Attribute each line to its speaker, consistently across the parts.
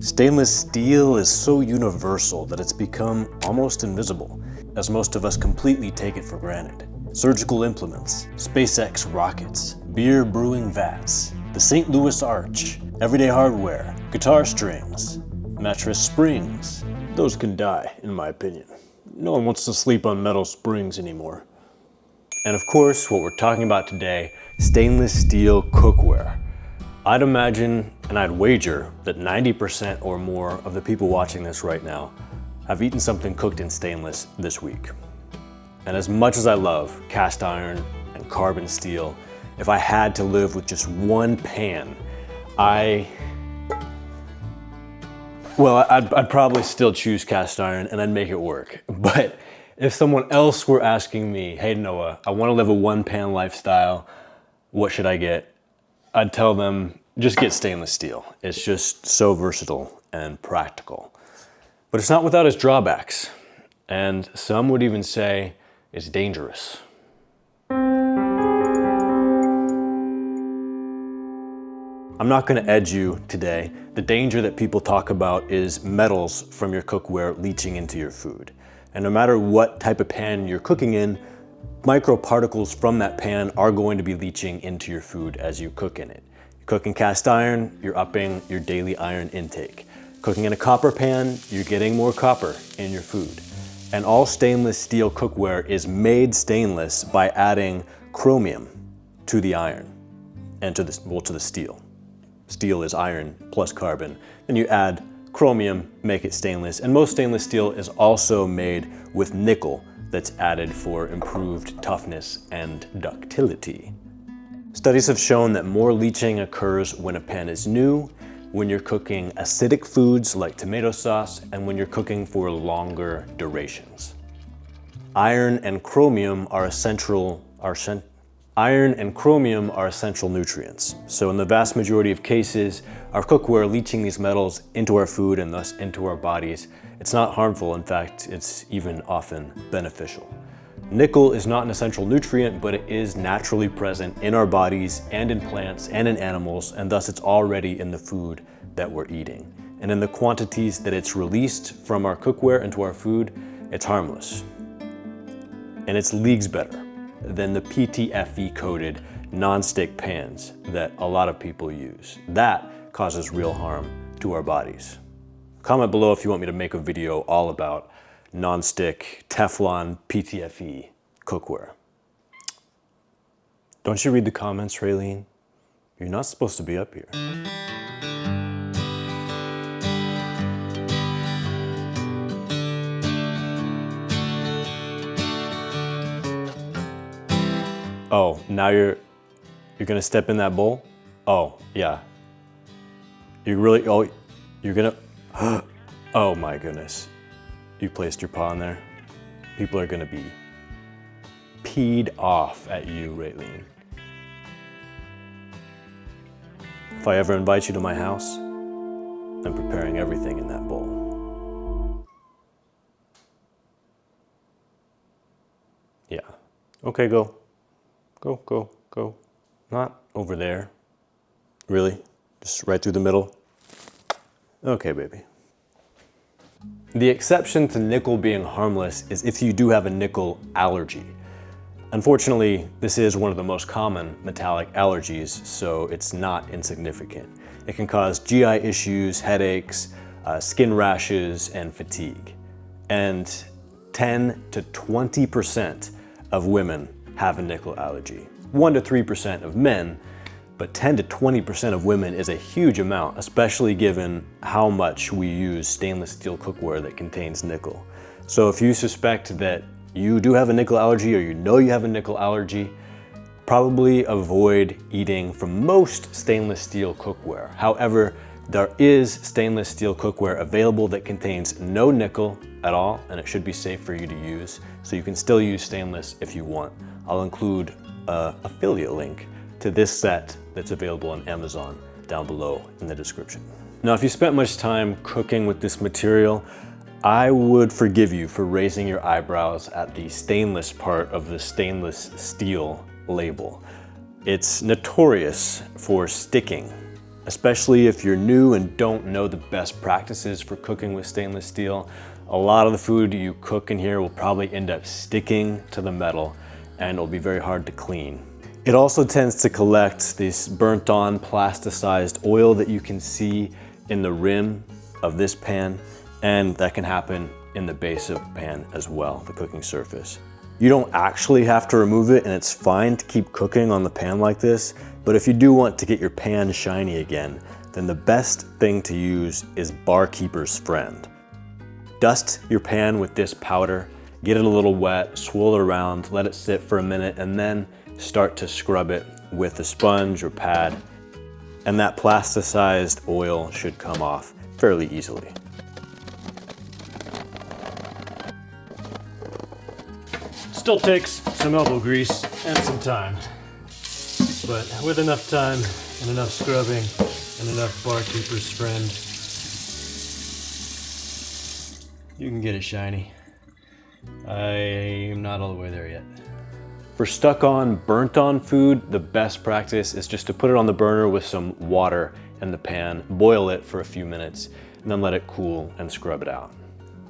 Speaker 1: Stainless steel is so universal that it's become almost invisible, as most of us completely take it for granted. Surgical implements, SpaceX rockets, beer brewing vats, the St. Louis Arch, everyday hardware, guitar strings, mattress springs. Those can die, in my opinion. No one wants to sleep on metal springs anymore. And of course, what we're talking about today, stainless steel cookware. I'd imagine, and I'd wager, that 90% or more of the people watching this right now have eaten something cooked in stainless this week. And as much as I love cast iron and carbon steel, if I had to live with just one pan, I'd probably still choose cast iron and I'd make it work. But if someone else were asking me, hey Noah, I want to live a one-pan lifestyle, what should I get? I'd tell them, just get stainless steel. It's just so versatile and practical. But it's not without its drawbacks. And some would even say it's dangerous. I'm not going to edge you today. The danger that people talk about is metals from your cookware leaching into your food. And no matter what type of pan you're cooking in, microparticles from that pan are going to be leaching into your food as you cook in it. You're cooking cast iron, you're upping your daily iron intake. Cooking in a copper pan, you're getting more copper in your food. And all stainless steel cookware is made stainless by adding chromium to the iron and to the steel. Steel is iron plus carbon. Then you add chromium, make it stainless. And most stainless steel is also made with nickel that's added for improved toughness and ductility. Studies have shown that more leaching occurs when a pan is new, when you're cooking acidic foods like tomato sauce, and when you're cooking for longer durations. Iron and chromium are essential nutrients. So in the vast majority of cases, our cookware leaching these metals into our food and thus into our bodies, it's not harmful. In fact, it's even often beneficial. Nickel is not an essential nutrient, but it is naturally present in our bodies and in plants and in animals, and thus it's already in the food that we're eating. And in the quantities that it's released from our cookware into our food, it's harmless. And it's leagues better than the PTFE coated non-stick pans that a lot of people use. That causes real harm to our bodies. Comment below if you want me to make a video all about non-stick Teflon PTFE cookware. Don't you read the comments, Raylene? You're not supposed to be up here. Oh, now you're gonna step in that bowl? Oh, yeah. You're gonna, oh my goodness. You placed your paw in there. People are gonna be peed off at you, Raylene. If I ever invite you to my house, I'm preparing everything in that bowl. Yeah. Okay, go. Go, go, go. Not over there. Really? Just right through the middle? Okay, baby. The exception to nickel being harmless is if you do have a nickel allergy. Unfortunately, this is one of the most common metallic allergies, so it's not insignificant. It can cause GI issues, headaches, skin rashes, and fatigue. And 10 to 20% of women have a nickel allergy. 1 to 3% of men, but 10 to 20% of women is a huge amount, especially given how much we use stainless steel cookware that contains nickel. So if you suspect that you do have a nickel allergy or you know you have a nickel allergy, probably avoid eating from most stainless steel cookware. However, there is stainless steel cookware available that contains no nickel at all, and it should be safe for you to use. So you can still use stainless if you want. I'll include an affiliate link to this set that's available on Amazon down below in the description. Now, if you spent much time cooking with this material, I would forgive you for raising your eyebrows at the stainless part of the stainless steel label. It's notorious for sticking especially if you're new and don't know the best practices for cooking with stainless steel. A lot of the food you cook in here will probably end up sticking to the metal and it'll be very hard to clean. It also tends to collect this burnt on plasticized oil that you can see in the rim of this pan, and that can happen in the base of the pan as well, the cooking surface. You don't actually have to remove it and it's fine to keep cooking on the pan like this, but if you do want to get your pan shiny again, then the best thing to use is Barkeeper's Friend. Dust your pan with this powder, get it a little wet, swirl it around, let it sit for a minute, and then start to scrub it with a sponge or pad, and that plasticized oil should come off fairly easily. Still takes some elbow grease and some time, but with enough time and enough scrubbing and enough Barkeeper's Friend, you can get it shiny. I'm not all the way there yet. For stuck on, burnt on food, the best practice is just to put it on the burner with some water in the pan, boil it for a few minutes, and then let it cool and scrub it out.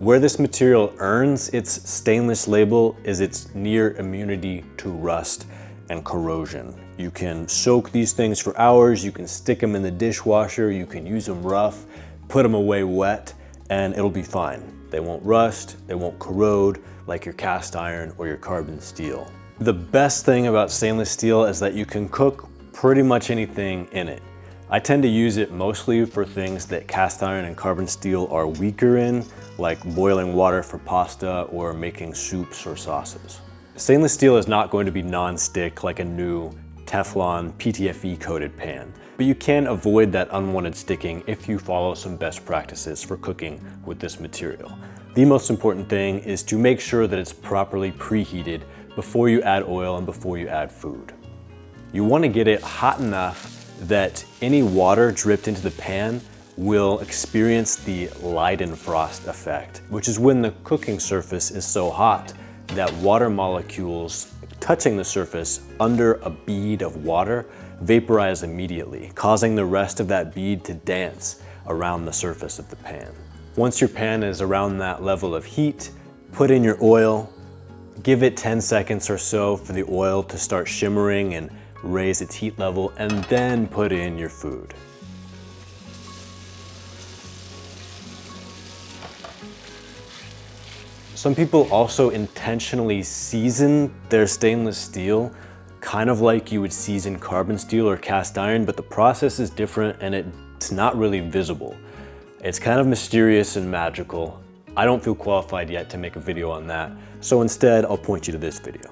Speaker 1: Where this material earns its stainless label is its near immunity to rust and corrosion. You can soak these things for hours, you can stick them in the dishwasher, you can use them rough, put them away wet, and it'll be fine. They won't rust, they won't corrode like your cast iron or your carbon steel. The best thing about stainless steel is that you can cook pretty much anything in it. I tend to use it mostly for things that cast iron and carbon steel are weaker in, like boiling water for pasta or making soups or sauces. Stainless steel is not going to be non-stick like a new Teflon PTFE coated pan, but you can avoid that unwanted sticking if you follow some best practices for cooking with this material. The most important thing is to make sure that it's properly preheated before you add oil and before you add food. You want to get it hot enough that any water dripped into the pan will experience the Leidenfrost effect, which is when the cooking surface is so hot that water molecules touching the surface under a bead of water vaporize immediately, causing the rest of that bead to dance around the surface of the pan. Once your pan is around that level of heat, put in your oil, give it 10 seconds or so for the oil to start shimmering and raise its heat level, and then put in your food. Some people also intentionally season their stainless steel, kind of like you would season carbon steel or cast iron, but the process is different and it's not really visible. It's kind of mysterious and magical. I don't feel qualified yet to make a video on that, so instead I'll point you to this video.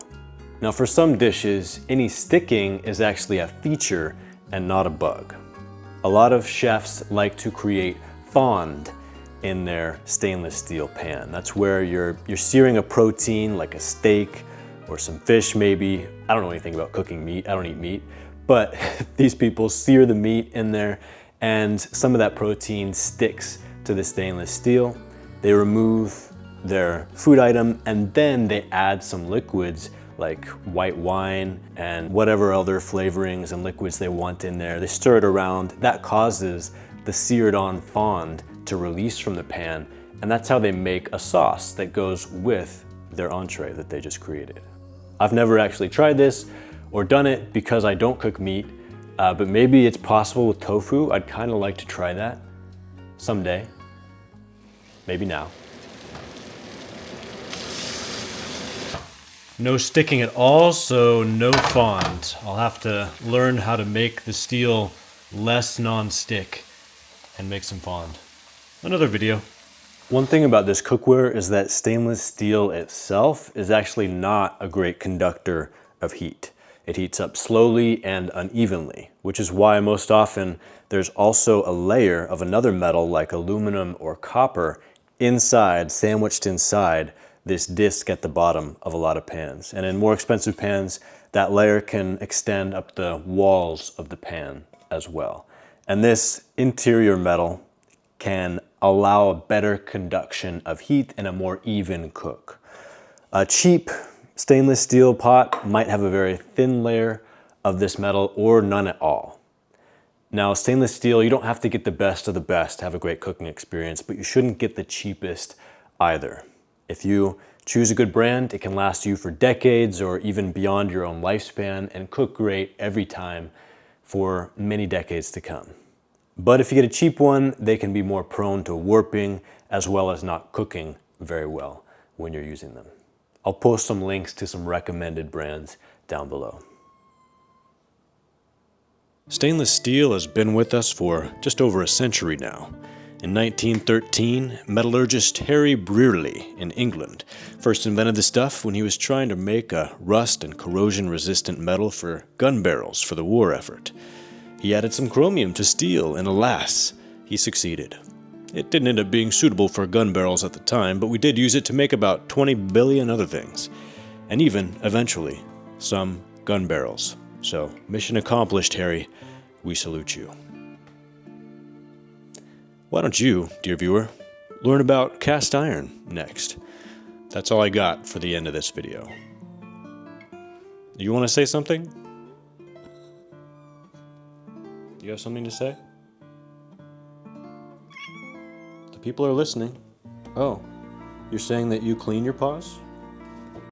Speaker 1: Now for some dishes, any sticking is actually a feature and not a bug. A lot of chefs like to create fond in their stainless steel pan. That's where you're searing a protein like a steak or some fish maybe. I don't know anything about cooking meat, I don't eat meat, but these people sear the meat in there and some of that protein sticks to the stainless steel. They remove their food item and then they add some liquids like white wine and whatever other flavorings and liquids they want in there. They stir it around. That causes the seared on fond to release from the pan, and that's how they make a sauce that goes with their entree that they just created. I've never actually tried this or done it because I don't cook meat, but maybe it's possible with tofu. I'd kind of like to try that someday, maybe now. No sticking at all, so no fond. I'll have to learn how to make the steel less non-stick and make some fond. Another video. One thing about this cookware is that stainless steel itself is actually not a great conductor of heat. It heats up slowly and unevenly, which is why most often there's also a layer of another metal like aluminum or copper inside, sandwiched inside this disc at the bottom of a lot of pans. And in more expensive pans, that layer can extend up the walls of the pan as well. And this interior metal can allow a better conduction of heat and a more even cook. A cheap stainless steel pot might have a very thin layer of this metal or none at all. Now, stainless steel, you don't have to get the best of the best to have a great cooking experience, but you shouldn't get the cheapest either. If you choose a good brand, it can last you for decades or even beyond your own lifespan and cook great every time for many decades to come. But if you get a cheap one, they can be more prone to warping as well as not cooking very well when you're using them. I'll post some links to some recommended brands down below. Stainless steel has been with us for just over a century now. In 1913, metallurgist Harry Brearley in England first invented the stuff when he was trying to make a rust and corrosion-resistant metal for gun barrels for the war effort. He added some chromium to steel, and alas, he succeeded. It didn't end up being suitable for gun barrels at the time, but we did use it to make about 20 billion other things, and even, eventually, some gun barrels. So, mission accomplished, Harry. We salute you. Why don't you, dear viewer, learn about cast iron next? That's all I got for the end of this video. You want to say something? You have something to say? The people are listening. Oh, you're saying that you clean your paws?